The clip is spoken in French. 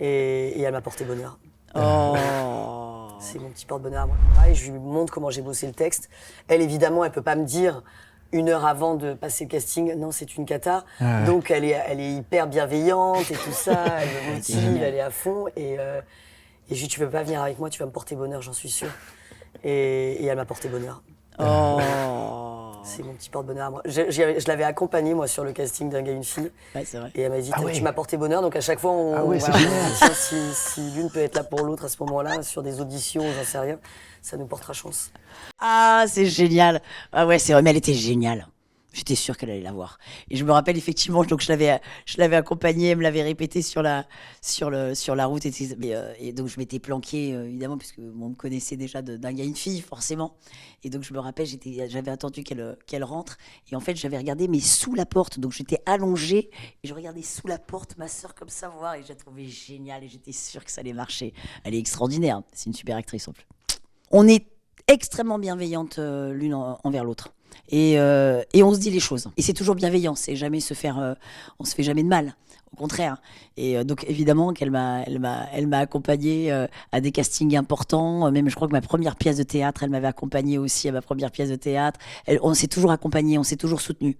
et elle m'a porté bonheur. Oh. C'est mon petit porte-bonheur. Et je lui montre comment j'ai bossé le texte. Elle, évidemment, elle peut pas me dire 1 heure avant de passer le casting, non, c'est une cata. Ouais. Donc, elle est hyper bienveillante et tout ça. Elle me motive, génial. elle est à fond. Et je lui dis, tu peux pas venir avec moi, tu vas me porter bonheur, j'en suis sûre. Et elle m'a porté bonheur. Oh. C'est mon petit porte-bonheur à moi. Je l'avais accompagnée, moi, sur le casting d'Un gars, une fille. Ouais, c'est vrai. Et elle m'a dit, Ah ouais. tu m'as porté bonheur. Donc, à chaque fois, Ah ouais, c'est voilà, génial. on se dit, tiens, si l'une peut être là pour l'autre à ce moment-là, sur des auditions, j'en sais rien, ça nous portera chance. Ah, c'est génial. Ah ouais, c'est vrai, mais elle était géniale. J'étais sûre qu'elle allait la voir. Et je me rappelle effectivement, donc je l'avais accompagnée, elle me l'avait répété sur la route. Et donc je m'étais planquée, évidemment, puisque on me connaissait déjà d'un gars, une fille, forcément. Et donc je me rappelle, j'avais attendu qu'elle rentre. Et en fait, j'avais regardé, mais sous la porte. Donc j'étais allongée et je regardais sous la porte ma sœur comme ça voir. Et je la trouvais géniale et j'étais sûre que ça allait marcher. Elle est extraordinaire. C'est une super actrice en plus. On est extrêmement bienveillantes l'une envers l'autre. Et on se dit les choses. Et c'est toujours bienveillant. C'est jamais on se fait jamais de mal. Au contraire. Et donc évidemment qu'elle m'a accompagnée à des castings importants. Même je crois que ma première pièce de théâtre, elle m'avait accompagnée aussi à ma première pièce de théâtre. On s'est toujours accompagnés, on s'est toujours soutenus.